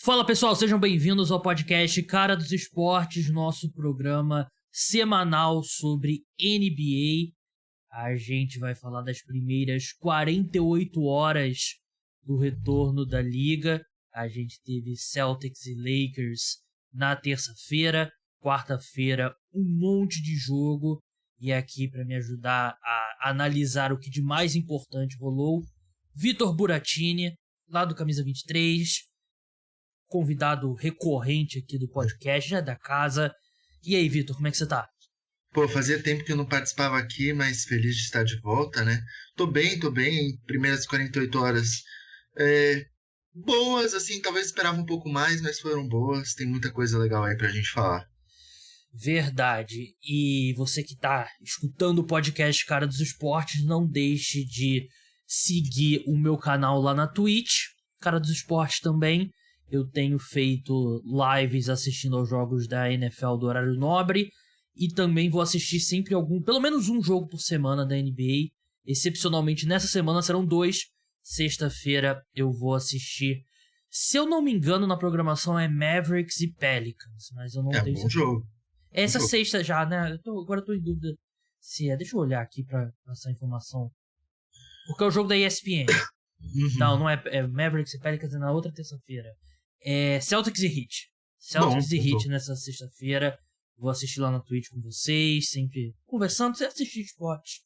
Fala pessoal, sejam bem-vindos ao podcast Cara dos Esportes, nosso programa semanal sobre NBA. A gente vai falar das primeiras 48 horas do retorno da liga. A gente teve Celtics e Lakers na terça-feira, quarta-feira um monte de jogo. E aqui para me ajudar a analisar o que de mais importante rolou, Vitor Buratini, lá do Camisa 23, convidado recorrente aqui do podcast, já é da casa. E aí, Vitor, como é que você tá? Pô, fazia tempo que eu não participava aqui, mas feliz de estar de volta, né? Tô bem. Primeiras 48 horas boas, assim, talvez esperava um pouco mais, mas foram boas. Tem muita coisa legal aí pra gente falar. Verdade. E você que tá escutando o podcast Cara dos Esportes, não deixe de seguir o meu canal lá na Twitch, Cara dos Esportes também. Eu tenho feito lives assistindo aos jogos da NFL do horário nobre e também vou assistir sempre pelo menos um jogo por semana da NBA. Excepcionalmente nessa semana serão 2. Sexta-feira eu vou assistir, se eu não me engano, na programação é Mavericks e Pelicans, mas eu não tenho certeza. Jogo. Essa sexta já, né? Agora eu tô em dúvida se é. Deixa eu olhar aqui pra essa informação. Porque é o jogo da ESPN. Não é Mavericks e Pelicans, é na outra terça-feira. É Celtics e Heat. Celtics e Heat nessa sexta-feira. Vou assistir lá na Twitch com vocês, sempre conversando. Você assistir esporte.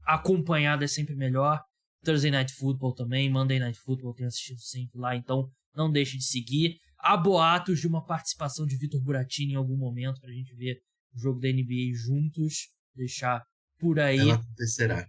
Acompanhado é sempre melhor. Thursday Night Football também, Monday Night Football tenho assistido sempre lá, então não deixe de seguir. Há boatos de uma participação de Vitor Buratini em algum momento pra gente ver o jogo da NBA juntos. Deixar por aí. Ela acontecerá.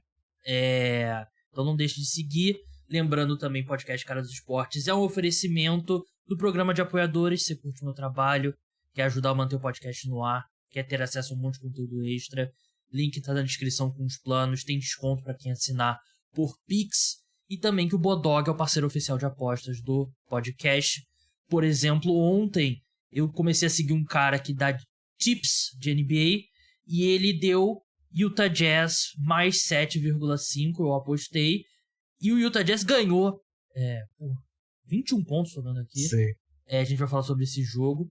Então não deixe de seguir. Lembrando também, podcast Cara dos Esportes é um oferecimento do programa de apoiadores. Você curte o meu trabalho, quer ajudar a manter o podcast no ar, quer ter acesso a um monte de conteúdo extra, link tá na descrição com os planos, tem desconto para quem assinar por Pix, e também que o Bodog é o parceiro oficial de apostas do podcast. Por exemplo, ontem eu comecei a seguir um cara que dá tips de NBA e ele deu Utah Jazz mais 7,5, eu apostei. E o Utah Jazz ganhou por 21 pontos, tô vendo aqui. Sim. A gente vai falar sobre esse jogo,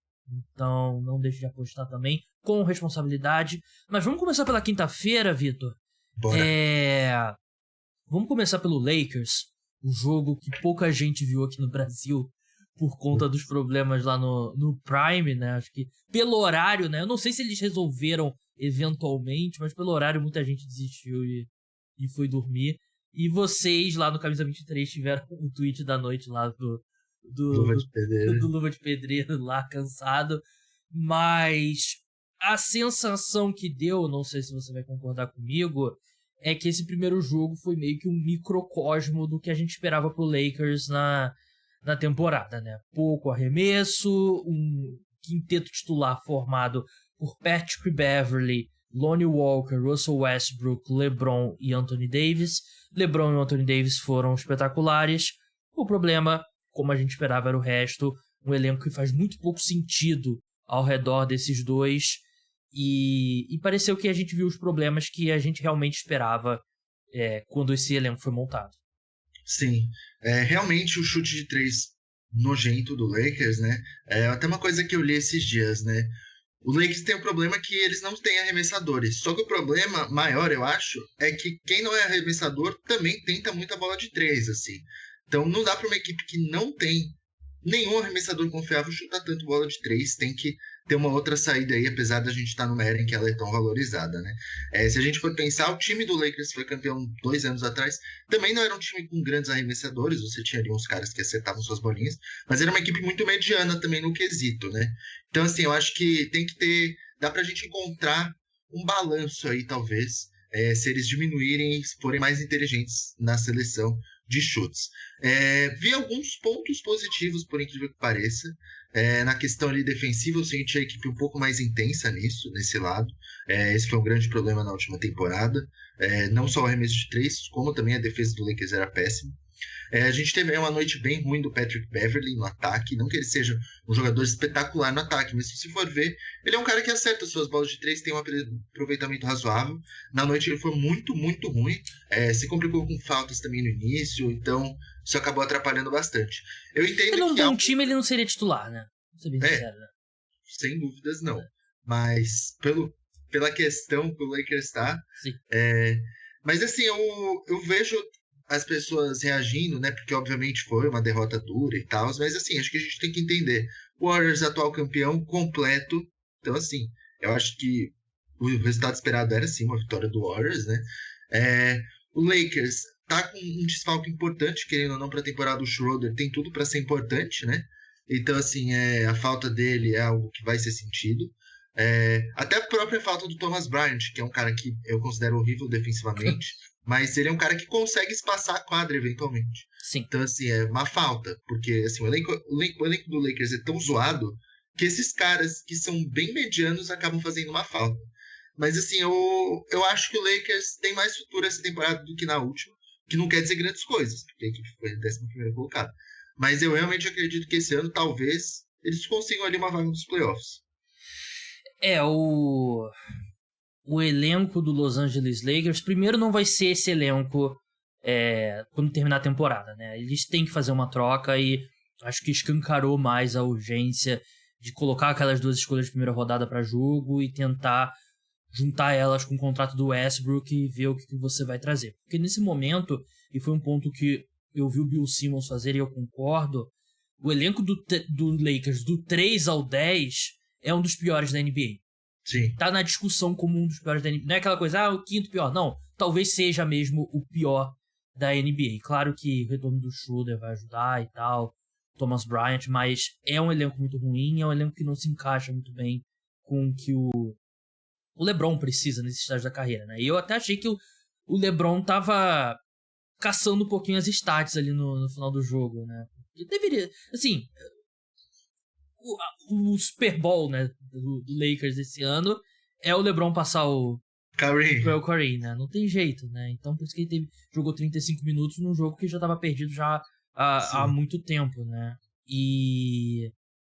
então não deixe de apostar também, com responsabilidade. Mas vamos começar pela quinta-feira, Vitor. Bora. Vamos começar pelo Lakers, um jogo que pouca gente viu aqui no Brasil por conta dos problemas lá no Prime, né? Acho que pelo horário, né? Eu não sei se eles resolveram eventualmente, mas pelo horário muita gente desistiu e foi dormir. E vocês lá no Camisa 23 tiveram o tweet da noite lá do Luva de Pedreiro lá, cansado. Mas a sensação que deu, não sei se você vai concordar comigo, é que esse primeiro jogo foi meio que um microcosmo do que a gente esperava pro Lakers na temporada, né? Pouco arremesso, um quinteto titular formado por Patrick Beverley, Lonnie Walker, Russell Westbrook, LeBron e Anthony Davis. LeBron e Anthony Davis foram espetaculares. O problema, como a gente esperava, era o resto. Um elenco que faz muito pouco sentido ao redor desses dois. E pareceu que a gente viu os problemas que a gente realmente esperava quando esse elenco foi montado. Sim, realmente o chute de 3 nojento do Lakers, né? É até uma coisa que eu li esses dias, né? O Lakers tem um problema que eles não têm arremessadores. Só que o problema maior, eu acho, é que quem não é arremessador também tenta muita bola de 3, assim. Então não dá para uma equipe que não tem nenhum arremessador confiável chutar tanto bola de 3. Tem que ter uma outra saída aí, apesar da gente estar numa era em que ela é tão valorizada, né? Se a gente for pensar, o time do Lakers foi campeão 2 anos atrás. Também não era um time com grandes arremessadores. Você tinha ali uns caras que acertavam suas bolinhas. Mas era uma equipe muito mediana também no quesito, né? Então, assim, eu acho que tem que ter... Dá pra gente encontrar um balanço aí, talvez, se eles diminuírem e forem mais inteligentes na seleção de chutes. Vi alguns pontos positivos, por incrível que pareça. Na questão ali defensiva, eu senti a equipe um pouco mais intensa nesse lado. Esse foi um grande problema na última temporada. Não só o arremesso de 3, como também a defesa do Lakers era péssima. A gente teve uma noite bem ruim do Patrick Beverley no ataque. Não que ele seja um jogador espetacular no ataque, mas se você for ver, ele é um cara que acerta suas bolas de 3, tem um aproveitamento razoável. Na noite ele foi muito, muito ruim. Se complicou com faltas também no início. Então, isso acabou atrapalhando bastante. Eu entendo Num que bom time ele não seria titular, né? Vou ser bem sincero, né? Sem dúvidas não. Mas pela questão que o Lakers está... Sim. Mas assim, eu vejo as pessoas reagindo, né? Porque obviamente foi uma derrota dura e tal, mas assim, acho que a gente tem que entender. O Warriors atual campeão completo. Então assim, eu acho que o resultado esperado era sim uma vitória do Warriors, né? O Lakers tá com um desfalque importante, querendo ou não, para a temporada. O Schroeder tem tudo para ser importante, né? Então assim, a falta dele é algo que vai ser sentido. Até a própria falta do Thomas Bryant, que é um cara que eu considero horrível defensivamente, mas ele é um cara que consegue espaçar a quadra eventualmente. Sim. Então, assim, é uma falta, porque assim, o elenco do Lakers é tão zoado que esses caras que são bem medianos acabam fazendo uma falta. Mas assim, eu acho que o Lakers tem mais futuro essa temporada do que na última, que não quer dizer grandes coisas, porque a equipe foi a 11ª colocada. Mas eu realmente acredito que esse ano, talvez, eles consigam ali uma vaga nos playoffs. O elenco do Los Angeles Lakers, primeiro não vai ser esse elenco quando terminar a temporada, né? Eles têm que fazer uma troca e acho que escancarou mais a urgência de colocar aquelas 2 escolhas de primeira rodada para jogo e tentar juntar elas com o contrato do Westbrook e ver o que você vai trazer. Porque nesse momento, e foi um ponto que eu vi o Bill Simmons fazer e eu concordo, o elenco do Lakers do 3 ao 10 é um dos piores da NBA. Sim. Tá na discussão como um dos piores da NBA. Não é aquela coisa, o quinto pior. Não, talvez seja mesmo o pior da NBA. Claro que o retorno do Schroeder vai ajudar e tal, Thomas Bryant, mas é um elenco muito ruim, é um elenco que não se encaixa muito bem com o que o LeBron precisa nesse estágio da carreira, né? E eu até achei que o LeBron tava caçando um pouquinho as stats ali no final do jogo, né? Ele deveria, assim, o Super Bowl, né, do Lakers esse ano é o LeBron passar o Curry, né? Não tem jeito, né? Então por isso que ele jogou 35 minutos num jogo que já tava perdido já há muito tempo, né? E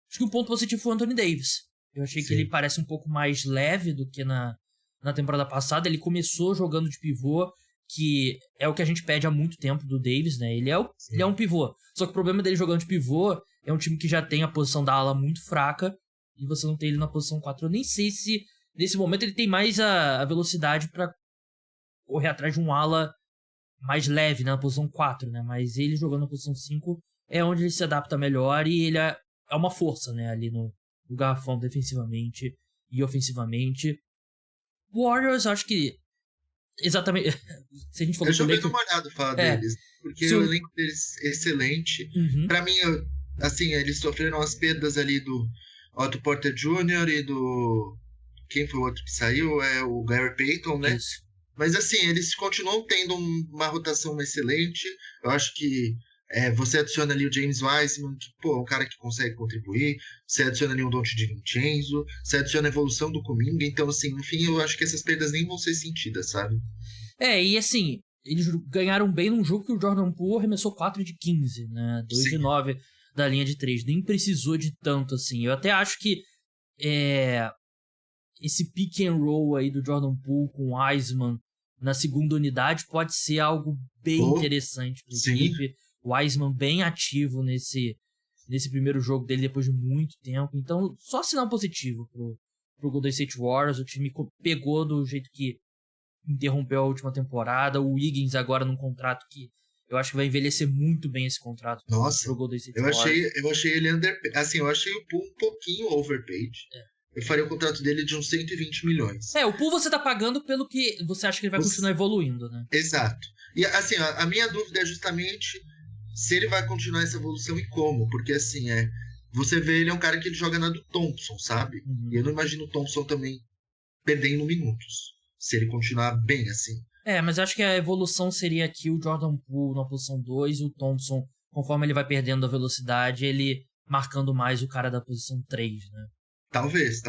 acho que o ponto positivo foi o Anthony Davis. Eu achei que ele parece um pouco mais leve do que na temporada passada. Ele começou jogando de pivô, que é o que a gente pede há muito tempo do Davis, né? Ele é um pivô. Só que o problema dele jogando de pivô é um time que já tem a posição da ala muito fraca e você não tem ele na posição 4. Eu nem sei se nesse momento ele tem mais a velocidade para correr atrás de um ala mais leve, né? Na posição 4, né? Mas ele jogando na posição 5 é onde ele se adapta melhor e ele é uma força, né? Ali no garrafão defensivamente e ofensivamente. Warriors, acho que exatamente. Se a gente falou eu já dei uma olhada falar deles, porque o elenco deles é excelente. Pra mim, assim, eles sofreram as perdas ali do Otto Porter Jr. e do... Quem foi o outro que saiu? É o Gary Payton, né? Isso. Mas assim, eles continuam tendo uma rotação excelente. Eu acho que você adiciona ali o James Wiseman, que pô, é um cara que consegue contribuir. Você adiciona ali um Donte DiVincenzo. Você adiciona a evolução do Kuminga. Então, assim, no fim, eu acho que essas perdas nem vão ser sentidas, sabe? E assim, eles ganharam bem num jogo que o Jordan Poole arremessou 4 de 15, né? 2 de 9 da linha de 3. Nem precisou de tanto, assim. Eu até acho que esse pick and roll aí do Jordan Poole com o Wiseman na segunda unidade pode ser algo bem interessante para a equipe. O Wiseman bem ativo nesse primeiro jogo dele depois de muito tempo. Então, só sinal positivo pro Golden State Warriors. O time pegou do jeito que interrompeu a última temporada. O Wiggins agora num contrato que eu acho que vai envelhecer muito bem esse contrato pro Golden State Warriors. Eu achei ele assim, eu achei o Poole um pouquinho overpaid. Eu faria o contrato dele de uns 120 milhões. O Poole você tá pagando pelo que você acha que ele vai continuar evoluindo, né? Exato. E assim, a minha dúvida é justamente se ele vai continuar essa evolução e como. Porque assim, você vê ele é um cara que ele joga na do Thompson, sabe? E eu não imagino o Thompson também perdendo minutos, se ele continuar bem assim. Mas eu acho que a evolução seria aqui o Jordan Poole na posição 2 e o Thompson, conforme ele vai perdendo a velocidade, ele marcando mais o cara da posição 3, né? Talvez.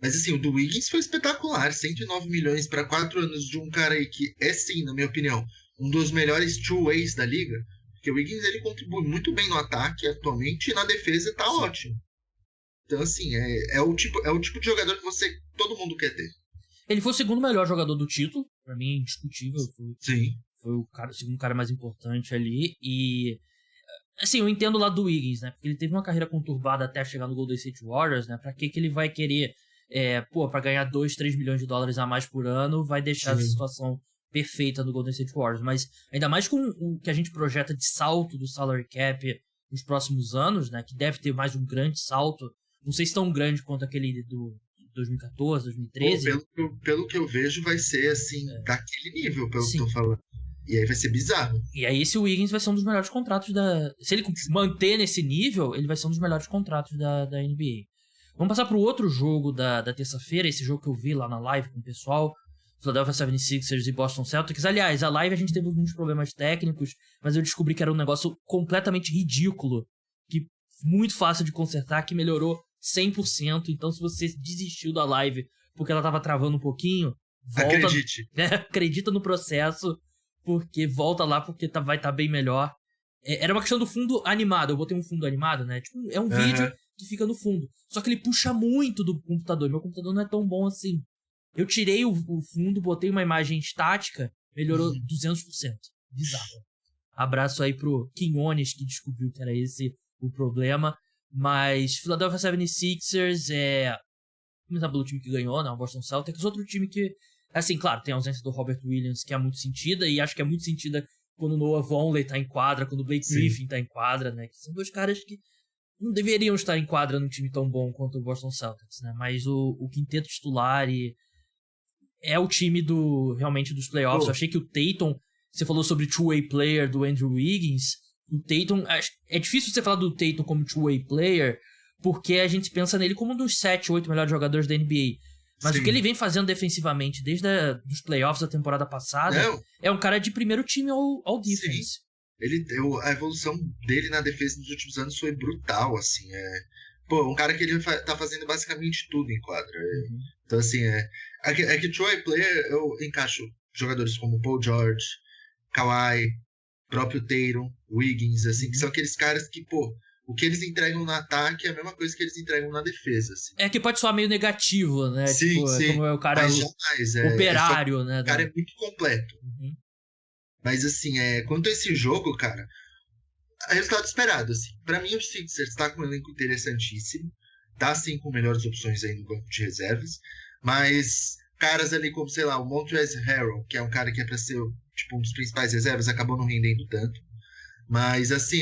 Mas assim, o do Wiggins foi espetacular. 109 milhões para 4 anos de um cara aí que é sim, na minha opinião, um dos melhores two-ways da liga. Porque o Wiggins ele contribui muito bem no ataque atualmente e na defesa tá ótimo. Então assim, é o tipo de jogador que todo mundo quer ter. Ele foi o segundo melhor jogador do título, pra mim é indiscutível. Foi o segundo cara mais importante ali. E, assim, eu entendo o lado do Wiggins, né? Porque ele teve uma carreira conturbada até chegar no Golden State Warriors, né? Pra que ele vai querer, pra ganhar 2, 3 milhões de dólares a mais por ano, vai deixar essa situação perfeita no Golden State Warriors. Mas ainda mais com o que a gente projeta de salto do salary cap nos próximos anos, né? Que deve ter mais um grande salto. Não sei se tão grande quanto aquele do 2014, 2013. Pelo que eu vejo, vai ser, assim, daquele nível, pelo que eu tô falando. E aí vai ser bizarro. E aí esse Wiggins vai ser um dos melhores contratos da... Se ele manter nesse nível, ele vai ser um dos melhores contratos da NBA. Vamos passar pro outro jogo da terça-feira, esse jogo que eu vi lá na live com o pessoal. Philadelphia 76ers e Boston Celtics. Aliás, a live a gente teve alguns problemas técnicos, mas eu descobri que era um negócio completamente ridículo, que muito fácil de consertar, que melhorou 100%. Então, se você desistiu da live porque ela tava travando um pouquinho, volta... Acredite. Acredita no processo, porque volta lá porque vai estar bem melhor. Era uma questão do fundo animado. Eu botei um fundo animado, né? Tipo, é um vídeo que fica no fundo. Só que ele puxa muito do computador. Meu computador não é tão bom assim. Eu tirei o fundo, botei uma imagem estática, melhorou 200%. Bizarro. Abraço aí pro Quinones, que descobriu que era esse o problema. Mas Philadelphia 76ers começar pelo time que ganhou, né? O Boston Celtics. Outro time que, assim, claro, tem a ausência do Robert Williams, que é muito sentida, e acho que é muito sentida quando o Noah Vonleh tá em quadra, quando o Blake Griffin tá em quadra, né? Que são dois caras que não deveriam estar em quadra num time tão bom quanto o Boston Celtics, né? Mas o quinteto titular é o time realmente dos playoffs. Eu achei que o Tatum, você falou sobre two-way player do Andrew Wiggins, o Tatum, é difícil você falar do Tatum como two-way player, porque a gente pensa nele como um dos 7, 8 melhores jogadores da NBA. Mas o que ele vem fazendo defensivamente desde os playoffs da temporada passada é um cara de primeiro time all defense. A evolução dele na defesa nos últimos anos foi brutal, assim. Um cara que ele tá fazendo basicamente tudo em quadra. Então, assim, é que two-way player eu encaixo jogadores como Paul George, Kawhi, próprio Tatum, Wiggins, assim, que são aqueles caras que, o que eles entregam no ataque é a mesma coisa que eles entregam na defesa, assim. É que pode soar meio negativo, né? Sim. Como é o cara operário, né? O cara é muito completo. Mas, assim, quanto a esse jogo, cara, é resultado esperado, assim. Pra mim, o Sixers tá com um elenco interessantíssimo. Tá, sim, com melhores opções aí no banco de reservas. Mas caras ali como, sei lá, o Montrezl Harrell, que é um cara que é pra ser, tipo, um dos principais reservas, acabou não rendendo tanto. Mas, assim,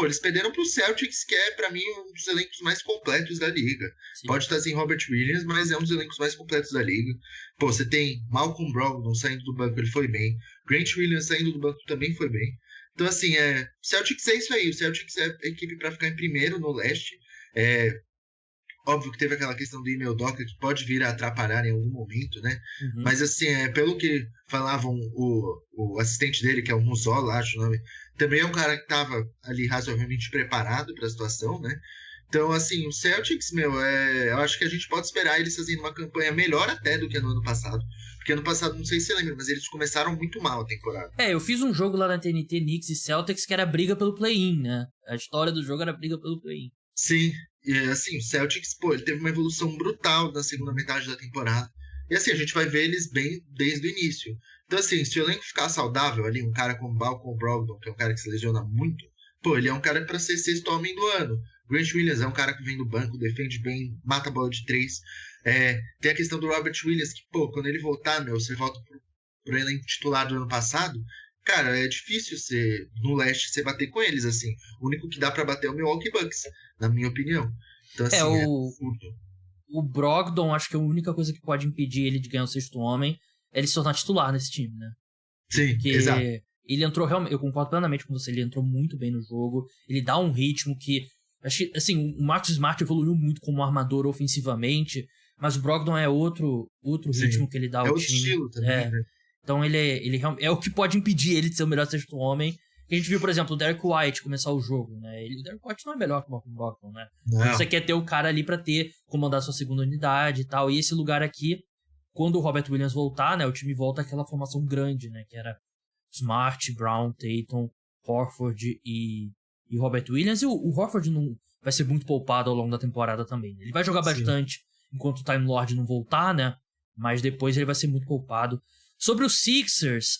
eles perderam pro Celtics, que é, pra mim, um dos elencos mais completos da liga. Sim. Pode estar sem Robert Williams, mas é um dos elencos mais completos da liga. Você tem Malcolm Brogdon saindo do banco, ele foi bem. Grant Williams saindo do banco também foi bem. Então, assim, Celtics é isso aí. O Celtics é a equipe pra ficar em primeiro no leste. Óbvio que teve aquela questão do email Docker que pode vir a atrapalhar em algum momento, né? Mas, assim, pelo que falavam o assistente dele, que é o Musola, acho o nome, também é um cara que estava ali razoavelmente preparado para a situação, né? Então, assim, o Celtics, eu acho que a gente pode esperar eles fazendo uma campanha melhor até do que no ano passado. Porque ano passado, não sei se você lembra, mas eles começaram muito mal a temporada. Eu fiz um jogo lá na TNT, Knicks e Celtics, que era briga pelo play-in, né? A história do jogo era briga pelo play-in. Sim, e assim, o Celtics, ele teve uma evolução brutal na segunda metade da temporada. E assim, a gente vai ver eles bem desde o início. Então assim, se o elenco ficar saudável ali, um cara como Malcolm Brogdon, que é um cara que se lesiona muito, ele é um cara para ser sexto homem do ano. Grant Williams é um cara que vem do banco, defende bem, mata a bola de 3. Tem a questão do Robert Williams, que, quando ele voltar, você volta pro elenco titular do ano passado, cara, é difícil no leste você bater com eles, assim. O único que dá pra bater é o Milwaukee Bucks, na minha opinião. Então, assim, o Brogdon, acho que a única coisa que pode impedir ele de ganhar o sexto homem é ele se tornar titular nesse time, né? Sim, porque exato. Ele entrou realmente, eu concordo plenamente com você, ele entrou muito bem no jogo, ele dá um ritmo que, acho que, assim, o Marcus Smart evoluiu muito como armador ofensivamente, mas o Brogdon é outro ritmo que ele dá ao time. É outro estilo também, né? Então ele é o que pode impedir ele de ser o melhor sexto homem. A gente viu, por exemplo, o Derek White começar o jogo, né? O Derek White não é melhor que o Malcolm Brogdon, né? Você quer ter o cara ali pra comandar sua segunda unidade e tal. E esse lugar aqui, quando o Robert Williams voltar, né? O time volta àquela formação grande, né? Que era Smart, Brown, Tatum, Horford e Robert Williams. E o Horford não vai ser muito poupado ao longo da temporada também. Ele vai jogar bastante enquanto o Time Lord não voltar, né? Mas depois ele vai ser muito poupado. Sobre os Sixers,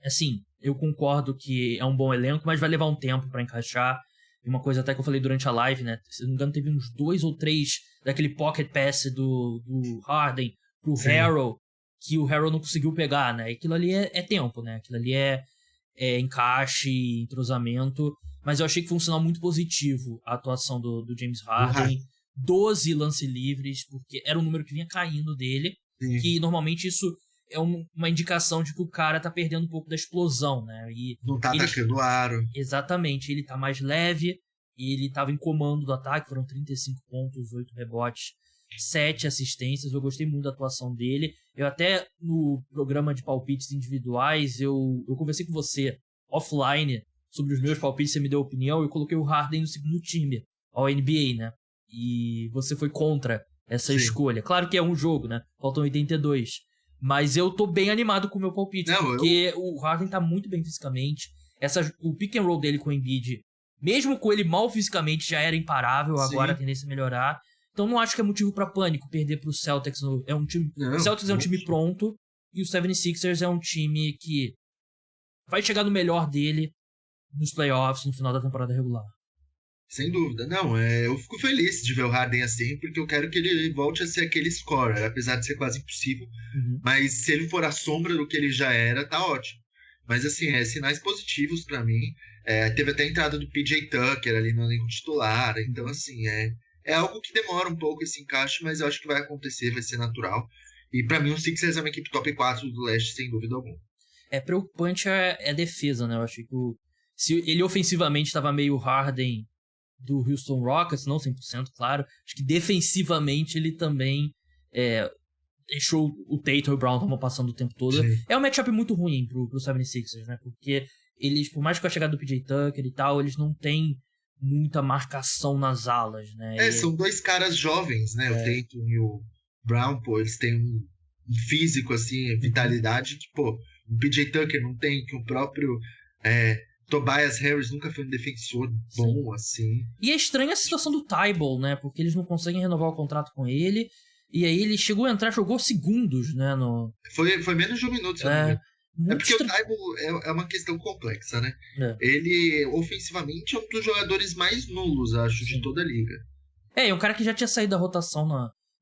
assim, eu concordo que é um bom elenco, mas vai levar um tempo pra encaixar. E uma coisa até que eu falei durante a live, né? Se não me engano, teve uns 2 ou 3 daquele pocket pass do Harden pro Harrell, que o Harrell não conseguiu pegar, né? E aquilo ali é tempo, né? Aquilo ali é encaixe, entrosamento. Mas eu achei que foi um sinal muito positivo a atuação do James Harden. 12 lance livres, porque era um número que vinha caindo dele. Sim. Que normalmente isso é uma indicação de que o cara tá perdendo um pouco da explosão, né? E não tá atacando o aro. Exatamente, ele tá mais leve, ele tava em comando do ataque, foram 35 pontos, 8 rebotes, 7 assistências, eu gostei muito da atuação dele. Eu até, no programa de palpites individuais, eu conversei com você offline sobre os meus palpites, você me deu opinião, eu coloquei o Harden no segundo time, ao NBA, né? E você foi contra essa escolha. Claro que é um jogo, né? Faltam 82. Mas eu tô bem animado com o meu palpite, porque o Harden tá muito bem fisicamente. O pick and roll dele com o Embiid, mesmo com ele mal fisicamente, já era imparável. Agora a tendência é melhorar. Então não acho que é motivo pra pânico perder pro Celtics. O Celtics é um time pronto e o 76ers é um time que vai chegar no melhor dele nos playoffs no final da temporada regular. Sem dúvida. Não, eu fico feliz de ver o Harden assim, porque eu quero que ele volte a ser aquele scorer, apesar de ser quase impossível. Mas se ele for a sombra do que ele já era, tá ótimo. Mas assim, sinais positivos pra mim. Teve até a entrada do PJ Tucker ali no elenco titular. Então, assim, é algo que demora um pouco esse encaixe, mas eu acho que vai acontecer, vai ser natural. E pra mim o Sixers é uma equipe top 4 do leste, sem dúvida alguma. Preocupante a defesa, né? Eu acho que se ele ofensivamente estava meio Harden do Houston Rockets, não 100%, claro. Acho que defensivamente ele também deixou o Tatum e o Brown estavam passando o tempo todo. Sim. É um matchup muito ruim pro 76ers, né? Porque eles, por mais que a chegada do PJ Tucker e tal, eles não têm muita marcação nas alas, né? São dois caras jovens, né? O Tatum e o Brown, pô, eles têm um físico, assim, vitalidade que, pô, o PJ Tucker não tem, que o próprio Tobias Harris nunca foi um defensor bom, assim. E é estranha a situação do Thybulle, né? Porque eles não conseguem renovar o contrato com ele. E aí ele chegou a entrar, jogou segundos, né? Foi menos de um minuto, se eu não me engano. Porque o Thybulle é uma questão complexa, né? Ele, ofensivamente, é um dos jogadores mais nulos, acho, de toda a liga. É um cara que já tinha saído da rotação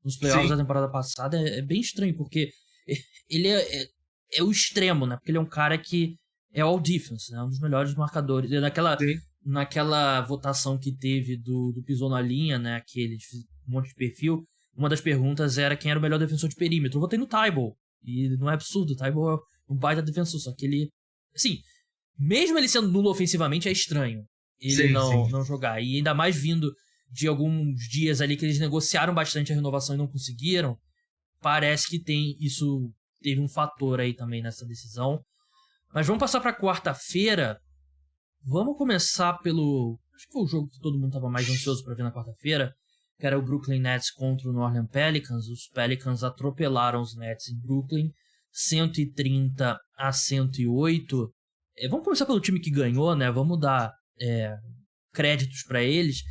nos playoffs da temporada passada. É bem estranho, porque ele é o extremo, né? Porque ele é um cara que é all defense, né? Um dos melhores marcadores. Naquela votação que teve do pisou na linha, né? Aquele um monte de perfil. Uma das perguntas era quem era o melhor defensor de perímetro. Eu votei no Thybulle. E não é absurdo. O Thybulle é um baita defensor. Só que ele... Assim, mesmo ele sendo nulo ofensivamente, é estranho ele não jogar. E ainda mais vindo de alguns dias ali que eles negociaram bastante a renovação e não conseguiram. Parece que teve um fator aí também nessa decisão. Mas vamos passar pra quarta-feira. Vamos começar pelo... Acho que foi o jogo que todo mundo estava mais ansioso para ver na quarta-feira, que era o Brooklyn Nets contra o New Orleans Pelicans. Os Pelicans atropelaram os Nets em Brooklyn, 130-108. Vamos começar pelo time que ganhou, né? Vamos dar créditos para eles.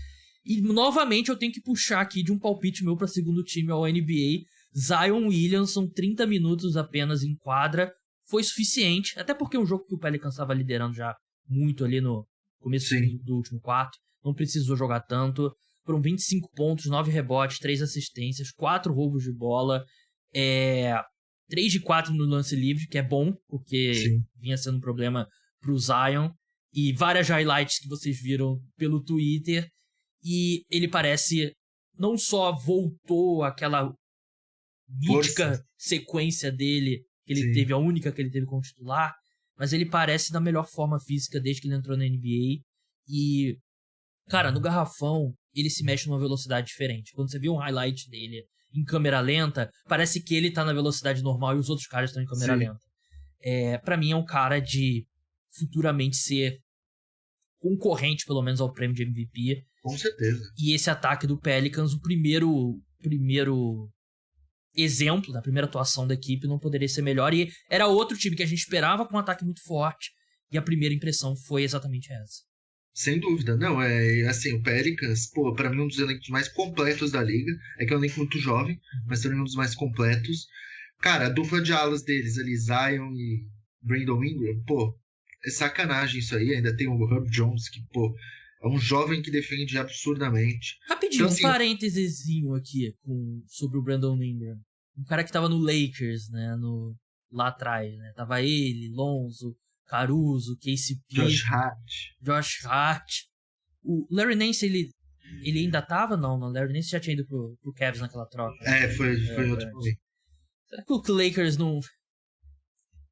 E, novamente, eu tenho que puxar aqui de um palpite meu para segundo time ao NBA. Zion Williamson, 30 minutos apenas em quadra. Foi suficiente, até porque é um jogo que o Pelicans estava liderando já muito ali no começo do último quarto. Não precisou jogar tanto. Foram 25 pontos, 9 rebotes, 3 assistências, 4 roubos de bola, 3 de 4 no lance livre, que é bom, porque vinha sendo um problema pro Zion. E várias highlights que vocês viram pelo Twitter. E ele parece, não só voltou àquela mítica sequência dele, que ele teve, a única que ele teve como titular, mas ele parece da melhor forma física desde que ele entrou na NBA. E, cara, no garrafão, ele se mexe numa velocidade diferente. Quando você vê um highlight dele em câmera lenta, parece que ele tá na velocidade normal e os outros caras estão em câmera lenta. Pra mim, é um cara de futuramente ser concorrente, pelo menos, ao prêmio de MVP. Com certeza. E esse ataque do Pelicans, o primeiro exemplo da primeira atuação da equipe, não poderia ser melhor. E era outro time que a gente esperava com um ataque muito forte. E a primeira impressão foi exatamente essa. Sem dúvida. Não, assim, o Pelicans, pô, pra mim um dos elencos mais completos da liga. É que é um elenco muito jovem, mas também um dos mais completos. Cara, a dupla de alas deles ali, Zion Brandon Ingram, pô, é sacanagem isso aí. Ainda tem o Herb Jones, que, pô, é um jovem que defende absurdamente. Rapidinho, Então, assim, um parêntesezinho aqui sobre o Brandon Ingram. Um cara que tava no Lakers, né, lá atrás, né? Tava ele, Lonzo, Caruso, KCP, Josh Hart. O Larry Nance, ele ainda tava? Não, o Larry Nance já tinha ido pro Cavs naquela troca. Foi outro momento. Será que o Lakers não...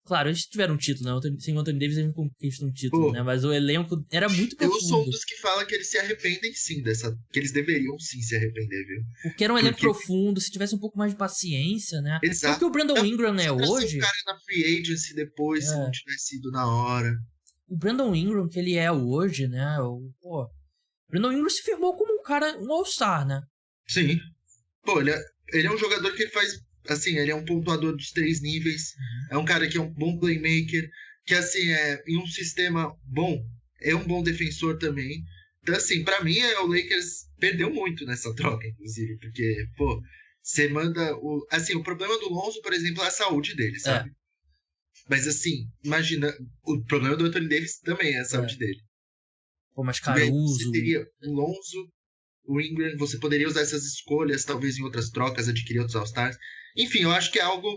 Claro, eles tiveram um título, né? Sem o Anthony Davis eles não conquistam um título, né? Mas o elenco era muito profundo. Eu sou um dos que fala que eles se arrependem sim que eles deveriam sim se arrepender, viu? Porque era um elenco profundo, se tivesse um pouco mais de paciência, né? Exato. Porque o Brandon Ingram, né, hoje... o cara na free agency depois, se não tivesse ido na hora. O Brandon Ingram, que ele é hoje, né? O Brandon Ingram se firmou como um all-star, né? Sim. Pô, ele é um jogador que ele faz... Assim, ele é um pontuador dos 3 níveis. É um cara que é um bom playmaker. Que, assim, em um sistema bom. É um bom defensor também. Então, assim, pra mim, o Lakers perdeu muito nessa troca, inclusive. Porque, pô, você manda... o problema do Lonzo, por exemplo, é a saúde dele, sabe? Mas, assim, imagina... O problema do Anthony Davis também é a saúde dele. Pô, mas Caruso... Você teria o Lonzo, o Ingram... Você poderia usar essas escolhas, talvez em outras trocas, adquirir outros All-Stars. Enfim, eu acho que é algo...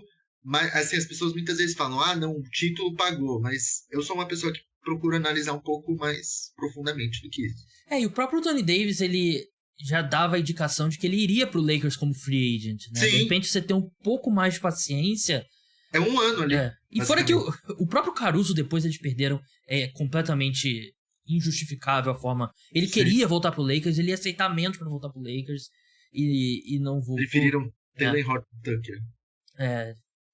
Assim, as pessoas muitas vezes falam, não, o título pagou. Mas eu sou uma pessoa que procura analisar um pouco mais profundamente do que isso. E o próprio Anthony Davis, ele já dava a indicação de que ele iria pro Lakers como free agent, né? Sim. De repente você tem um pouco mais de paciência... É um ano ali. E fora que o próprio Caruso, depois eles perderam, completamente injustificável a forma... Ele queria voltar pro Lakers, ele ia aceitar menos pra voltar pro Lakers e não voltou. Preferiram Taylor Horton Tucker.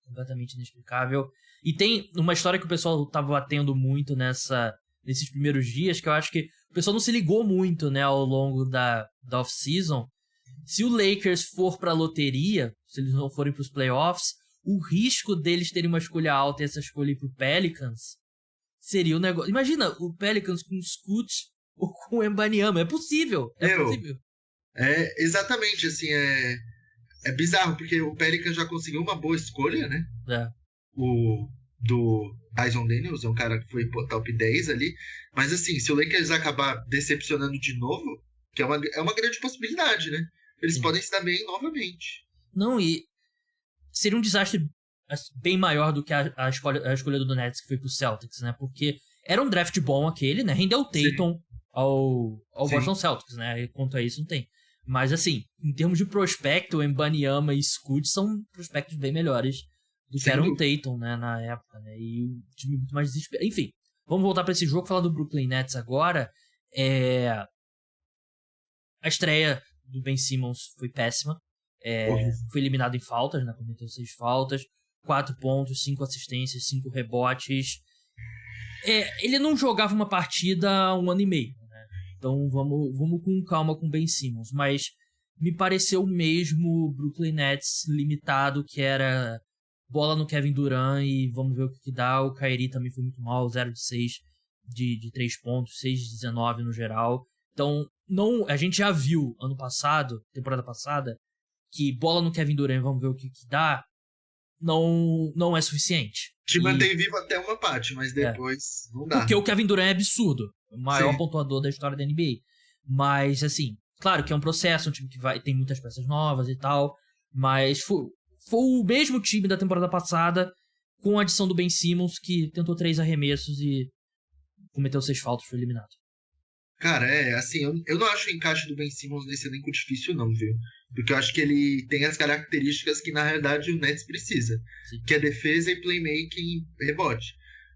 Completamente inexplicável. E tem uma história que o pessoal tava batendo muito nesses primeiros dias, que eu acho que o pessoal não se ligou muito, né, ao longo da off-season. Se o Lakers for pra loteria, se eles não forem pros playoffs, o risco deles terem uma escolha alta e essa escolha ir pro Pelicans seria um negócio... Imagina, o Pelicans com o Scoot ou com o Wembanyama. É possível. Possível. Exatamente, assim, é bizarro, porque o Pelicans já conseguiu uma boa escolha, né? O do Tyson Daniels, é um cara que foi top 10 ali. Mas, assim, se o Lakers acabar decepcionando de novo, que é uma grande possibilidade, né? Eles podem se dar bem novamente. Não, e seria um desastre bem maior do que a escolha do Nets, que foi pro Celtics, né? Porque era um draft bom aquele, né? Rendeu o Tatum ao Boston Celtics, né? E quanto a isso, não tem. Mas, assim, em termos de prospecto, o Wembanyama e Scoot são prospectos bem melhores do que era o Tatum, né? Na época, né? E o time muito mais desesperado. Enfim, vamos voltar pra esse jogo, falar do Brooklyn Nets agora. A estreia do Ben Simmons foi péssima. Foi eliminado em faltas, né? Cometeu 6 faltas, 4 pontos, 5 assistências, 5 rebotes. Ele não jogava uma partida há 1 ano e meio, né? Então vamos com calma com o Ben Simmons. Mas me pareceu mesmo o Brooklyn Nets limitado, que era bola no Kevin Durant e vamos ver o que dá. O Kyrie também foi muito mal, 0 de 6 de 3 pontos, 6 de 19 no geral. Então, a gente já viu ano passado, temporada passada, que bola no Kevin Durant, vamos ver o que dá, não é suficiente. Te mantém vivo até uma parte, mas depois não dá. Porque o Kevin Durant é absurdo. O maior pontuador da história da NBA. Mas, assim, claro que é um processo, um time que tem muitas peças novas e tal, mas foi o mesmo time da temporada passada, com a adição do Ben Simmons, que tentou 3 arremessos e cometeu 6 faltas, foi eliminado. Cara, assim, eu não acho o encaixe do Ben Simmons nesse elenco difícil não, viu? Porque eu acho que ele tem as características que, na realidade, o Nets precisa. Sim. Que é defesa e playmaking e rebote.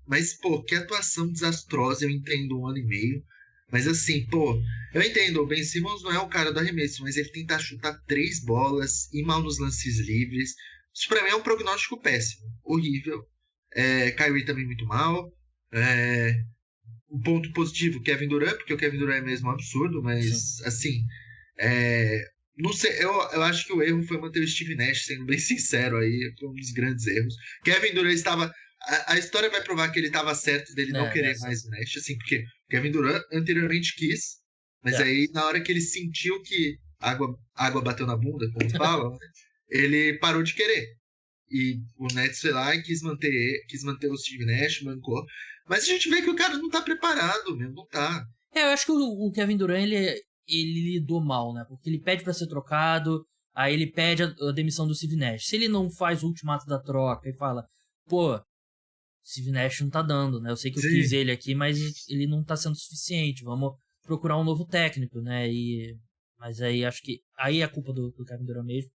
Mas, pô, que atuação desastrosa, eu entendo 1 ano e meio. Mas, assim, pô, eu entendo, o Ben Simmons não é o cara do arremesso, mas ele tenta chutar 3 bolas, ir mal nos lances livres. Isso pra mim é um prognóstico péssimo, horrível. Kyrie também muito mal. O ponto positivo, Kevin Durant, porque o Kevin Durant é mesmo um absurdo, mas, sim, assim, não sei, eu acho que o erro foi manter o Steve Nash, sendo bem sincero aí, foi um dos grandes erros. Kevin Durant estava... A história vai provar que ele estava certo dele não querer mais o Nash, assim, porque o Kevin Durant anteriormente quis, mas aí na hora que ele sentiu que água bateu na bunda, como falam, ele parou de querer. E o Nets foi lá e quis manter o Steve Nash, mancou. Mas a gente vê que o cara não tá preparado mesmo, não tá. Eu acho que o Kevin Durant, ele lidou mal, né? Porque ele pede pra ser trocado, aí ele pede a demissão do Steve Nash. Se ele não faz o ultimato da troca e fala, pô, Steve Nash não tá dando, né? Eu sei que eu quis ele aqui, mas ele não tá sendo suficiente. Vamos procurar um novo técnico, né? Mas aí acho que aí é a culpa do Kevin Durant mesmo.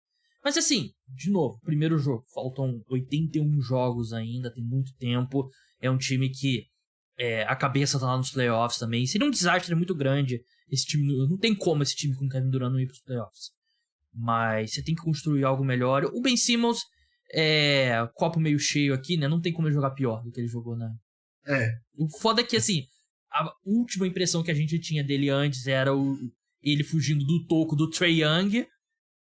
Mas assim, de novo, primeiro jogo. Faltam 81 jogos ainda, tem muito tempo. É um time que a cabeça tá lá nos playoffs também. Seria um desastre muito grande esse time. Não tem como esse time com o Kevin Durant não ir pros playoffs. Mas você tem que construir algo melhor. O Ben Simmons copo meio cheio aqui, né? Não tem como ele jogar pior do que ele jogou, né? O foda é que, assim, a última impressão que a gente tinha dele antes era ele fugindo do toco do Trae Young.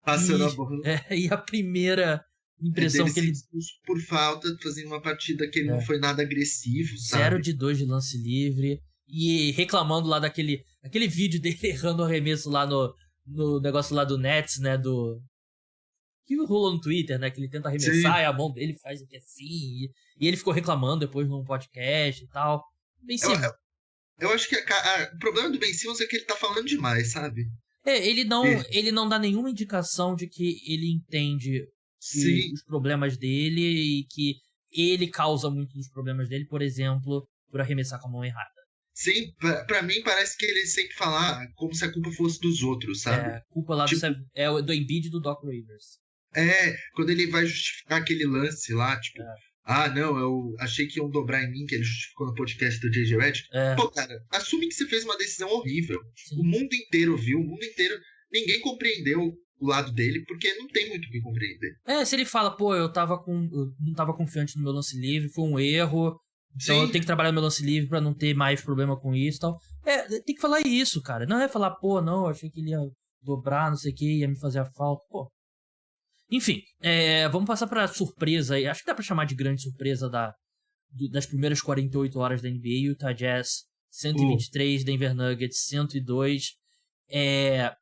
Passando a bola. E a primeira impressão que ele... expulso por falta, fazendo uma partida que ele não foi nada agressivo, sabe? 0 de 2 de lance livre. E reclamando lá aquele vídeo dele errando o arremesso lá no negócio lá do Nets, né? Que rolou no Twitter, né? Que ele tenta arremessar e a mão dele faz aqui assim. E ele ficou reclamando depois num podcast e tal. Ben Simmons. Eu acho que o problema do Ben Simmons é que ele tá falando demais, sabe? Ele não dá nenhuma indicação de que ele entende os problemas dele e que ele causa muito dos problemas dele, por exemplo, por arremessar com a mão errada. Sim, pra mim parece que ele sempre fala como se a culpa fosse dos outros, sabe? A culpa lá do Embiid e do Doc Rivers. Quando ele vai justificar aquele lance lá, tipo, não, eu achei que iam dobrar em mim, que ele justificou no podcast do J.J. Redick. Pô, cara, assume que você fez uma decisão horrível. Sim. O mundo inteiro viu, ninguém compreendeu o lado dele, porque não tem muito o que compreender. Se ele fala, pô, eu não tava confiante no meu lance livre, foi um erro, então eu tenho que trabalhar no meu lance livre pra não ter mais problema com isso e tal. Tem que falar isso, cara. Não é falar, pô, não, eu achei que ele ia dobrar, não sei o que, ia me fazer a falta, pô. Enfim, vamos passar pra surpresa aí. Acho que dá pra chamar de grande surpresa das primeiras 48 horas da NBA. Utah Jazz 123, Denver Nuggets 102.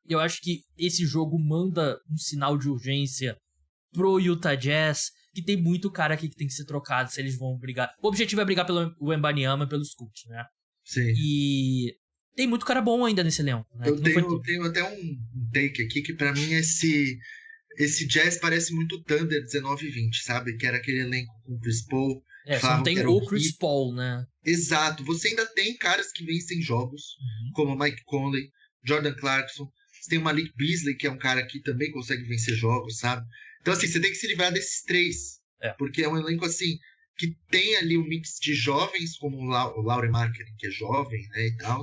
Eu acho que esse jogo manda um sinal de urgência pro Utah Jazz, que tem muito cara aqui que tem que ser trocado se eles vão brigar. O objetivo é brigar pelo Wembanyama e pelo Scoot, né? Sim. E tem muito cara bom ainda nesse elenco, né? Eu tenho até um take aqui que pra mim esse Jazz parece muito Thunder 19 e 20, sabe? Que era aquele elenco com o Chris Paul. Só não tem o Chris Paul, né? Exato. Você ainda tem caras que vencem jogos, como Mike Conley, Jordan Clarkson. Você tem o Malik Beasley, que é um cara que também consegue vencer jogos, sabe? Então, assim, você tem que se livrar desses três. Porque é um elenco, assim, que tem ali um mix de jovens, como o Lauri Markkanen, que é jovem, né, e tal.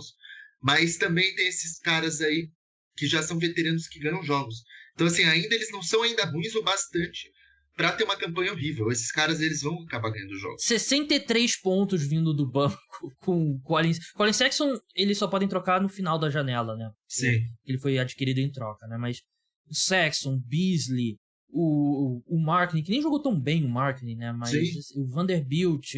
Mas também tem esses caras aí que já são veteranos que ganham jogos. Então, assim, eles não são ainda ruins o bastante pra ter uma campanha horrível. Esses caras, eles vão acabar ganhando jogos. 63 pontos vindo do banco com Colin Sexton, eles só podem trocar no final da janela, né? Sim. Ele foi adquirido em troca, né? Mas o Sexton, Beasley, o Markkanen, que nem jogou tão bem o Markkanen, né? Mas o Vanderbilt,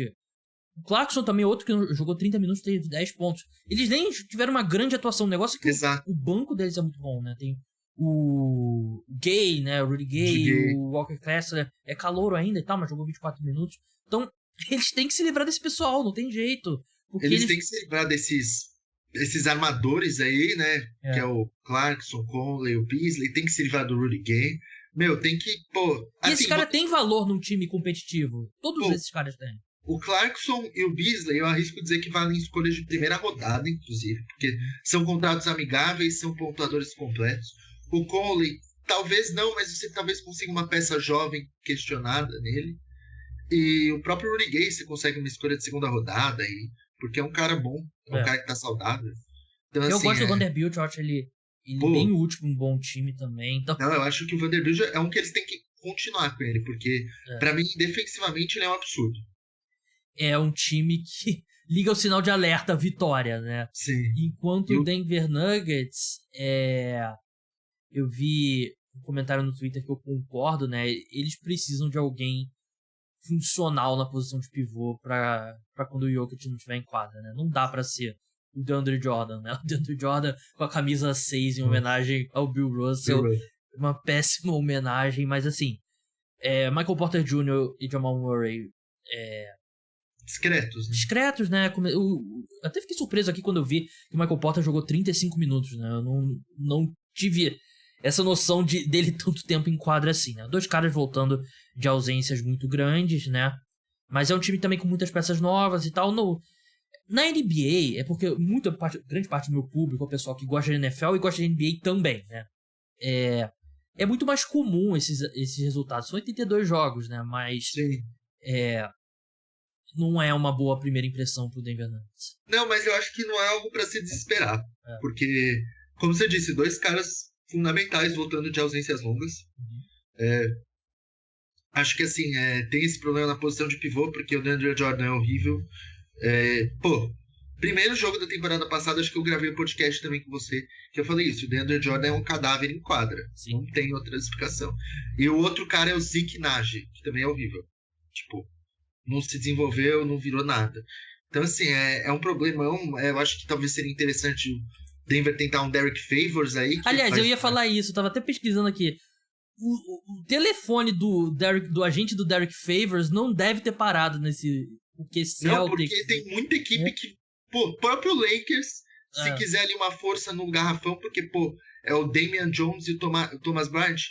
o Clarkson também, outro que jogou 30 minutos, teve 10 pontos. Eles nem tiveram uma grande atuação. O negócio é que o banco deles é muito bom, né? Tem o Gay, né? O Rudy Gay, o Walker Kessler é calouro ainda e tal, mas jogou 24 minutos. Então, eles têm que se livrar desse pessoal, não tem jeito. Porque eles têm que se livrar desses armadores aí, né? Que é o Clarkson, Conley, o Beasley. Tem que se livrar do Rudy Gay. Tem que, pô... E esse cara tem valor num time competitivo. Todos esses caras têm. O Clarkson e o Beasley, eu arrisco dizer que valem escolhas de primeira rodada, inclusive. Porque são contratos amigáveis, são pontuadores completos. O Conley, talvez não, mas você talvez consiga uma peça jovem questionada nele. E o próprio Rudy Gay, você consegue uma escolha de segunda rodada aí, porque é um cara bom, é um cara que tá saudável. Então, eu gosto do Vanderbilt, eu acho ele bem útil pra um bom time também. Então... Não, eu acho que o Vanderbilt é um que eles têm que continuar com ele, porque pra mim, defensivamente, ele é um absurdo. É um time que liga o sinal de alerta, vitória, né? Sim. Enquanto o Denver Nuggets, eu vi um comentário no Twitter que eu concordo, né? Eles precisam de alguém funcional na posição de pivô pra quando o Jokic não estiver em quadra, né? Não dá pra ser o DeAndre Jordan, né? O DeAndre Jordan com a camisa 6 em homenagem ao Bill Russell. Uma péssima homenagem, mas assim, Michael Porter Jr. e Jamal Murray Discretos, né? discretos, né? Eu até fiquei surpreso aqui quando eu vi que o Michael Porter jogou 35 minutos, né? Eu não tive essa noção dele tanto tempo em quadra assim, né? 2 caras voltando de ausências muito grandes, né? Mas é um time também com muitas peças novas e tal. Na NBA, é porque grande parte do meu público é o pessoal que gosta de NFL e gosta de NBA também, né? É muito mais comum esses resultados. São 82 jogos, né? Mas Sim. não é uma boa primeira impressão pro Denver Nuggets. Não, mas eu acho que não é algo para se desesperar. Porque, como você disse, 2 caras fundamentais voltando de ausências longas. Acho que assim, tem esse problema na posição de pivô, porque o DeAndre Jordan é horrível. Primeiro jogo da temporada passada, acho que eu gravei um podcast também com você, que eu falei isso, o DeAndre Jordan é um cadáver em quadra. Sim. Não tem outra explicação. E o outro cara é o Zeke Nnaji, que também é horrível. Tipo, não se desenvolveu, não virou nada. Então, assim, é um problemão. Eu acho que talvez seria interessante o Denver tentar um Derek Favors aí. Aliás, eu ia falar isso, eu tava até pesquisando aqui. O telefone do agente do Derek Favors não deve ter parado nesse... Porque Celtics... Não, porque tem muita equipe que... o próprio Lakers, se quiser ali uma força no garrafão, porque, é o Damian Jones e o Thomas Bryant,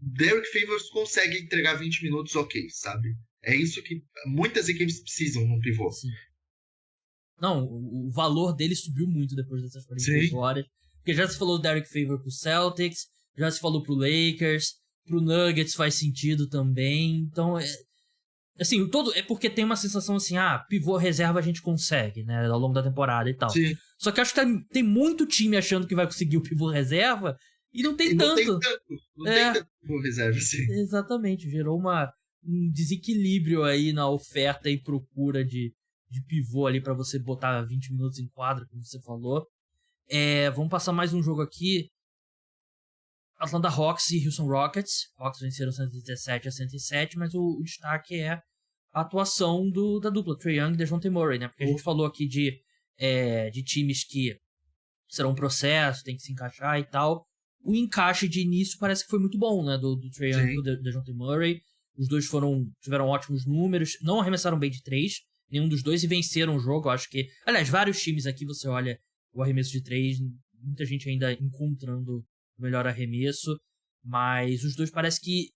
Derek Favors consegue entregar 20 minutos ok, sabe? É isso que muitas equipes precisam no pivô. Sim. Não, o valor dele subiu muito depois dessas 48 horas. Porque já se falou do Derek Favors pro Celtics, já se falou pro Lakers, pro Nuggets faz sentido também. Então, assim, é porque tem uma sensação assim, pivô reserva a gente consegue, né, ao longo da temporada e tal. Sim. Só que acho que tem muito time achando que vai conseguir o pivô reserva e não tem tanto. Não tem tanto pivô reserva, sim. Exatamente, gerou um desequilíbrio aí na oferta e procura de pivô ali pra você botar 20 minutos em quadra, como você falou. Vamos passar mais um jogo aqui. Atlanta Hawks e Houston Rockets. Hawks venceram 117-107, mas o destaque é a atuação da dupla, Trae Young e DeJounte Murray, né? Porque a gente falou aqui de times que serão um processo, tem que se encaixar e tal. O encaixe de início parece que foi muito bom, né? Do Trae Young e do DeJounte Murray. Os dois tiveram ótimos números, não arremessaram bem de 3, nenhum dos dois, e venceram o jogo. Acho que, aliás, vários times aqui, você olha o arremesso de 3, muita gente ainda encontrando o melhor arremesso, mas os dois parece que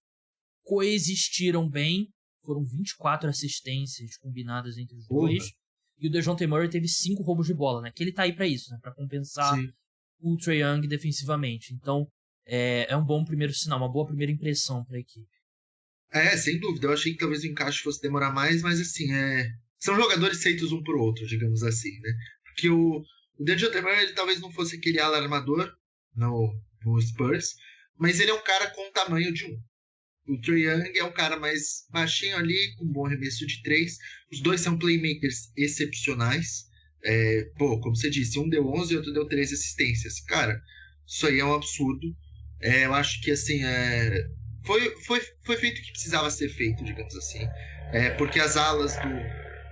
coexistiram bem. Foram 24 assistências combinadas entre os dois. E o DeJounte Murray teve 5 roubos de bola, né? Que ele tá aí pra isso, né? Pra compensar o Trae Young defensivamente. Então, é um bom primeiro sinal, uma boa primeira impressão pra equipe. Sem dúvida. Eu achei que talvez o encaixe fosse demorar mais, mas assim, são jogadores feitos um pro outro, digamos assim, né? Porque o DeJounte Murray, ele talvez não fosse aquele ala armador no Spurs, mas ele é um cara com o tamanho de um. O Trae Young é um cara mais baixinho ali, com um bom arremesso de 3. Os dois são playmakers excepcionais. Como você disse, um deu 11 e outro deu 3 assistências. Cara, isso aí é um absurdo. Eu acho que assim, foi feito o que precisava ser feito, digamos assim. Porque as alas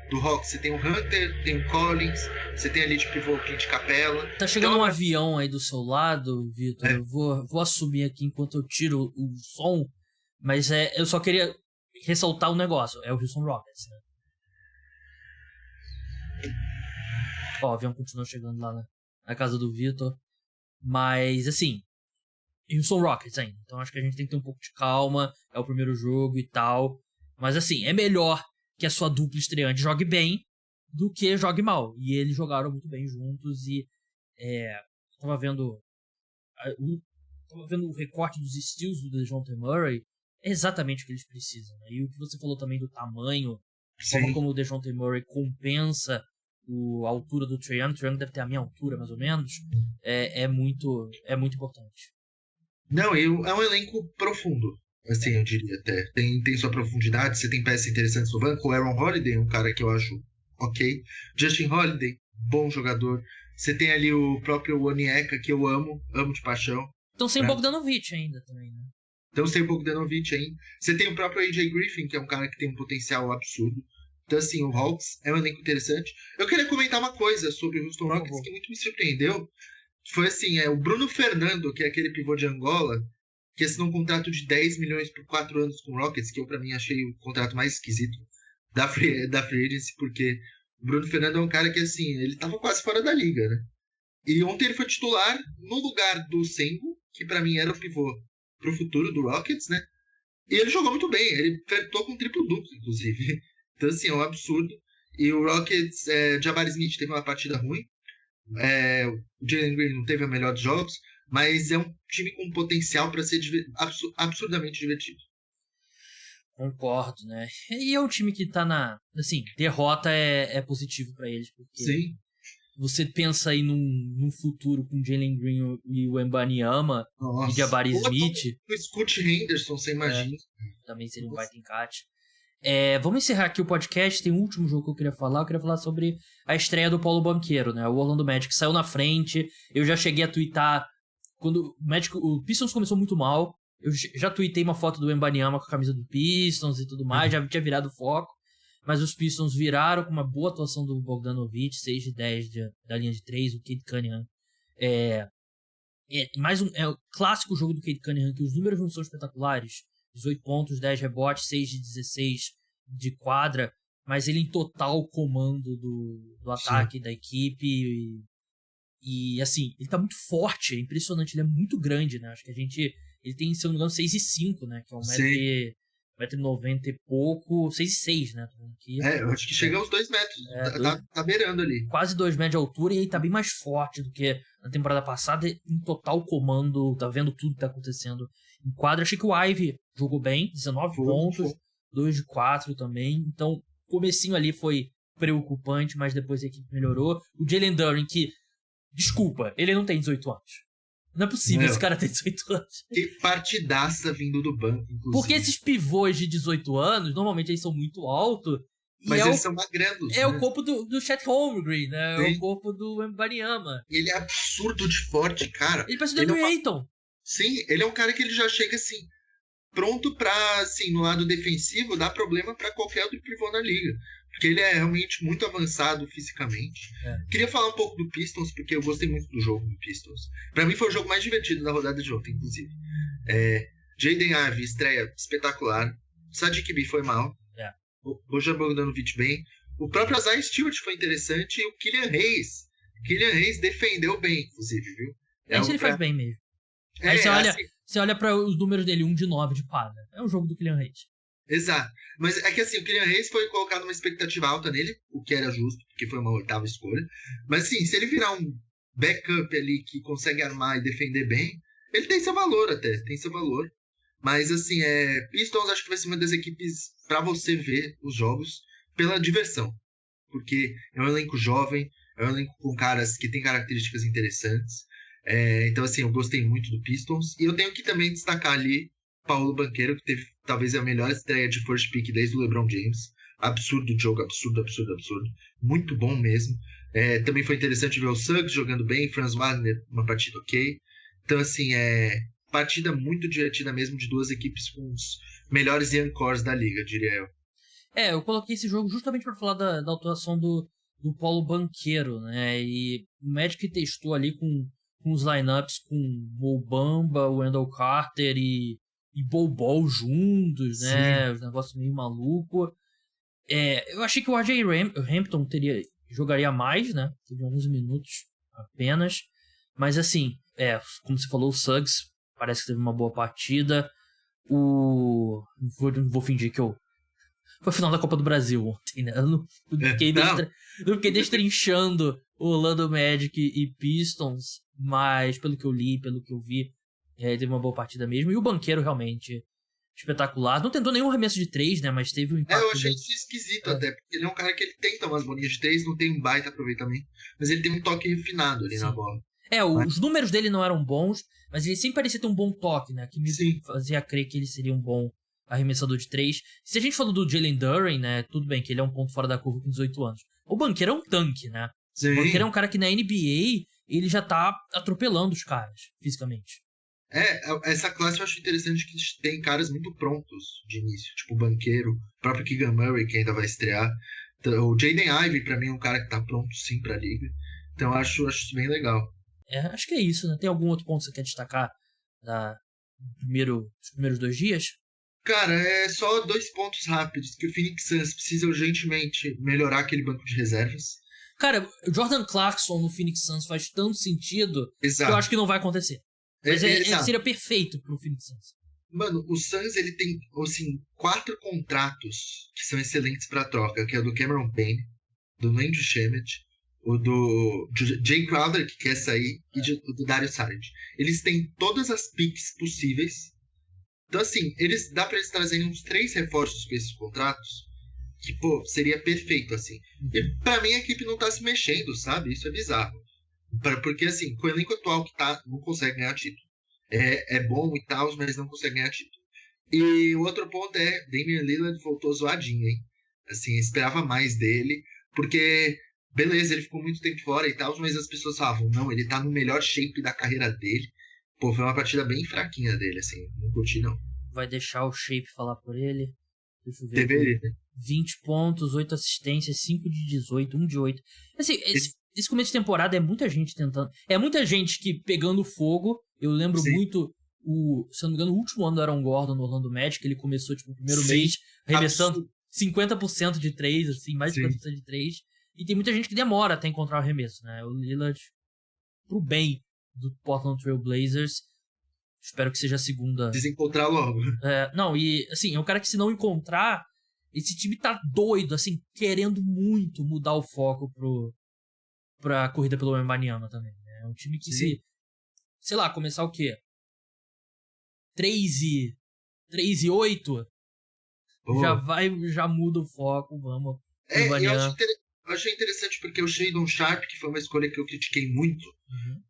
do Hawks, você tem o Hunter, tem o Collins, você tem ali de pivô o Clint Capela. Tá chegando um avião aí do seu lado, Vitor. Eu vou assumir aqui enquanto eu tiro o som, mas eu só queria ressaltar o negócio. É o Houston Rockets, né? O avião continua chegando lá na casa do Vitor. Mas, assim, Houston Rockets ainda. Então acho que a gente tem que ter um pouco de calma. É o primeiro jogo e tal. Mas, assim, é melhor que a sua dupla estreante jogue bem do que jogue mal. E eles jogaram muito bem juntos. E tava vendo o recorte dos steals do DeJounte Murray. É exatamente o que eles precisam, né? E o que você falou também do tamanho, a forma como o DeJounte Murray compensa a altura do Trae Young. O Trae Young deve ter a minha altura, mais ou menos. É muito importante. Não, é um elenco profundo, assim, eu diria até. Tem sua profundidade, você tem peças interessantes no banco. O Aaron Holiday, um cara que eu acho ok. Justin Holiday, bom jogador. Você tem ali o próprio Onyeka, que eu amo de paixão. Então sem Bogdanovic ainda também, né? Então sem o Bogdanovic ainda. Você tem o próprio AJ Griffin, que é um cara que tem um potencial absurdo. Então, assim, o Hawks é um elenco interessante. Eu queria comentar uma coisa sobre o Houston Rockets que muito me surpreendeu. Foi assim, o Bruno Fernando, que é aquele pivô de Angola, que assinou um contrato de 10 milhões por 4 anos com o Rockets, que eu, pra mim, achei o contrato mais esquisito da Free Agency, porque o Bruno Fernando é um cara que, assim, ele tava quase fora da liga, né? E ontem ele foi titular no lugar do Sengun, que pra mim era o pivô pro futuro do Rockets, né? E ele jogou muito bem, ele flertou com triplo-duplo, inclusive. Então, assim, é um absurdo. E o Rockets, Jabari Smith teve uma partida ruim, o Jalen Green não teve a melhor dos jogos, mas é um time com potencial para ser absurdamente divertido. Concordo, né? E é um time que tá na... Assim, derrota é positivo pra eles, porque Sim. você pensa aí num futuro com Jalen Green e o Wembanyama e Jabari Smith. O Scoot Henderson, você imagina. Também seria um baita encate. Vamos encerrar aqui o podcast. Tem um último jogo que eu queria falar. Eu queria falar sobre a estreia do Paulo Banchero, né? O Orlando Magic saiu na frente. Eu já cheguei a twittar quando o Pistons começou muito mal. Eu já tuitei uma foto do Wembanyama com a camisa do Pistons e tudo mais. Já tinha virado foco. Mas os Pistons viraram com uma boa atuação do Bogdanovic, 6 de 10 da linha de 3, o Cade Cunningham. É o clássico jogo do Cade Cunningham, que os números não são espetaculares. 18 pontos, 10 rebotes, 6 de 16 de quadra, mas ele em total comando do ataque da equipe. E assim, ele tá muito forte, é impressionante, ele é muito grande, né? Acho que ele tem, se eu não me engano, 6'5", né? Que é 1,90m e pouco, 6'6", né? Eu acho que chega aos 2 metros, tá beirando ali. Quase 2 metros de altura, e aí tá bem mais forte do que na temporada passada, em total comando, tá vendo tudo que tá acontecendo em quadra. Achei que o Ivy jogou bem, 19 pontos, 2 de 4 também, então o comecinho ali foi preocupante, mas depois a equipe melhorou. O Jalen Duren, que, desculpa, ele não tem 18 anos. Não é possível esse cara ter 18 anos. Que partidaça vindo do banco, inclusive. Porque esses pivôs de 18 anos, normalmente eles são muito altos. Mas eles são magrelos. É, né? O corpo do Chet Holmgren, né? Sim. É o corpo do Wembanyama. Ele é absurdo de forte, cara. Ele parece o DeAndre Ayton. Sim, ele é um cara que ele já chega assim, pronto pra, assim, no lado defensivo, dar problema pra qualquer outro pivô na liga. Porque ele é realmente muito avançado fisicamente. Queria falar um pouco do Pistons, porque eu gostei muito do jogo do Pistons. Pra mim foi o jogo mais divertido da rodada de ontem, inclusive. Jaden Ivey, estreia espetacular. Sadiq Bey foi mal. O Bojan Bogdanovic bem. O próprio Isaiah Stewart foi interessante. E o Killian Hayes defendeu bem, inclusive, viu? Esse ele faz bem mesmo. Aí você olha para os números dele, 1 de 9 de quadra. É o jogo do Killian Hayes. Exato. Mas é que assim, o Killian Hayes foi colocado uma expectativa alta nele, o que era justo, porque foi uma 8ª escolha. Mas assim, se ele virar um backup ali que consegue armar e defender bem, ele tem seu valor até, tem seu valor. Mas assim, Pistons acho que vai ser uma das equipes para você ver os jogos pela diversão. Porque é um elenco jovem, é um elenco com caras que tem características interessantes. Então assim, eu gostei muito do Pistons. E eu tenho que também destacar ali Paulo Banchero, que teve talvez a melhor estreia de first pick desde o LeBron James. Absurdo de jogo, absurdo. Muito bom mesmo. Também foi interessante ver o Suggs jogando bem, Franz Wagner, uma partida ok. Então assim, partida muito divertida mesmo, de duas equipes com os melhores young cores da liga, diria eu. Eu coloquei esse jogo justamente para falar da atuação do Paulo Banchero, né? E o Magic testou ali com os lineups com Mo Bamba, Wendell Carter e Bol Bol juntos, né? Os negócios meio maluco. Eu achei que o RJ Hampton jogaria mais, né? Teve 11 minutos apenas. Mas assim, como você falou, o Suggs parece que teve uma boa partida. Vou fingir que foi a final da Copa do Brasil ontem, né? Eu não fiquei destrinchando o Orlando Magic e Pistons, mas pelo que eu li, pelo que eu vi, teve uma boa partida mesmo. E o Banchero realmente espetacular. Não tentou nenhum arremesso de 3, né? Mas teve um impacto. Eu achei isso esquisito até, porque ele é um cara que ele tenta umas bolinhas de 3, não tem um baita aproveitamento, mas ele tem um toque refinado ali na bola. Os números dele não eram bons, mas ele sempre parecia ter um bom toque, né? Que me fazia crer que ele seria um bom arremessador de 3. Se a gente falou do Jalen Duren, né? Tudo bem que ele é um ponto fora da curva com 18 anos. O Banchero é um tanque, né? Sim. O Banchero é um cara que na NBA ele já tá atropelando os caras, fisicamente. Essa classe eu acho interessante que tem caras muito prontos de início, tipo o Banchero, o próprio Keegan Murray, que ainda vai estrear. O Jaden Ivey, pra mim, é um cara que tá pronto sim pra liga. Então eu acho isso bem legal. Acho que é isso, né? Tem algum outro ponto que você quer destacar os primeiros 2 dias? Cara, é só 2 pontos rápidos, que o Phoenix Suns precisa urgentemente melhorar aquele banco de reservas. Cara, o Jordan Clarkson no Phoenix Suns faz tanto sentido Exato. que eu acho que não vai acontecer. Mas seria perfeito pro Phoenix Suns. Mano, o Suns, ele tem, assim, 4 contratos que são excelentes pra troca, que é o do Cameron Payne, do Landry Shamet, o do Jay Crowder, que quer sair, e o do Dario Saric. Eles têm todas as picks possíveis. Então, assim, dá pra eles trazerem uns 3 reforços com esses contratos, que, pô, seria perfeito, assim. E pra mim a equipe não tá se mexendo, sabe? Isso é bizarro. Porque, assim, com o elenco atual que tá, não consegue ganhar título. É bom e tal, mas não consegue ganhar título. E o outro ponto é, Damian Lillard voltou zoadinho, hein? Assim, esperava mais dele, porque, beleza, ele ficou muito tempo fora e tal, mas as pessoas falavam, não, ele tá no melhor shape da carreira dele. Pô, foi uma partida bem fraquinha dele, assim, não curti, não. Vai deixar o shape falar por ele. Deixa eu ver. Deveria. 20 pontos, 8 assistências, 5 de 18, 1 de 8. Assim, esse começo de temporada é muita gente tentando. É muita gente que pegando fogo. Eu lembro muito, se eu não me engano, o último ano do Aaron Gordon no Orlando Magic, ele começou, tipo, no primeiro mês, arremessando 50% de 3, assim, mais de 50% de 3. E tem muita gente que demora até encontrar o arremesso, né? O Lillard, pro bem do Portland Trail Blazers, espero que seja a segunda. Desencontrar logo. Não, e assim, é um cara que se não encontrar, esse time tá doido, assim, querendo muito mudar o foco pra corrida pelo Wembanyama também. Né? É um time que se, sei lá, começar o quê? 3-8, já muda o foco, vamos. Eu achei interessante porque o Shadon Sharp, que foi uma escolha que eu critiquei muito,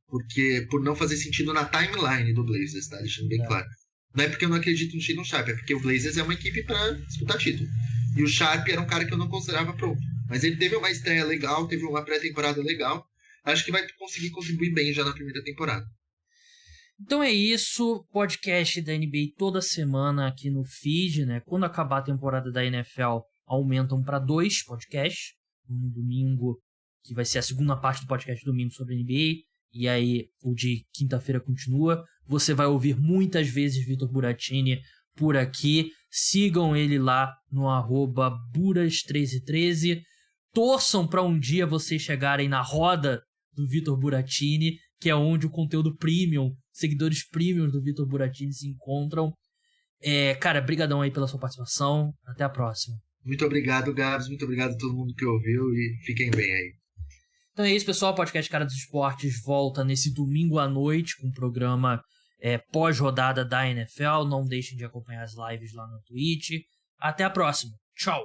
porque por não fazer sentido na timeline do Blazers, tá? Deixando bem claro. Não é porque eu não acredito no Shadon Sharp, é porque o Blazers é uma equipe pra disputar título. E o Sharp era um cara que eu não considerava pronto. Mas ele teve uma estreia legal, teve uma pré-temporada legal. Acho que vai conseguir contribuir bem já na primeira temporada. Então é isso, podcast da NBA toda semana aqui no feed, né? Quando acabar a temporada da NFL, aumentam para 2 podcasts. Um domingo, que vai ser a segunda parte do podcast domingo sobre a NBA, e aí o de quinta-feira continua. Você vai ouvir muitas vezes Vitor Buratini por aqui. Sigam ele lá no @buras1313. Torçam para um dia vocês chegarem na roda do Vitor Buratini, que é onde o conteúdo premium, seguidores premium do Vitor Buratini se encontram. Cara, brigadão aí pela sua participação. Até a próxima. Muito obrigado, Gabs. Muito obrigado a todo mundo que ouviu e fiquem bem aí. Então é isso, pessoal. O podcast Cara dos Esportes volta nesse domingo à noite com o programa pós-rodada da NFL. Não deixem de acompanhar as lives lá no Twitch. Até a próxima. Tchau!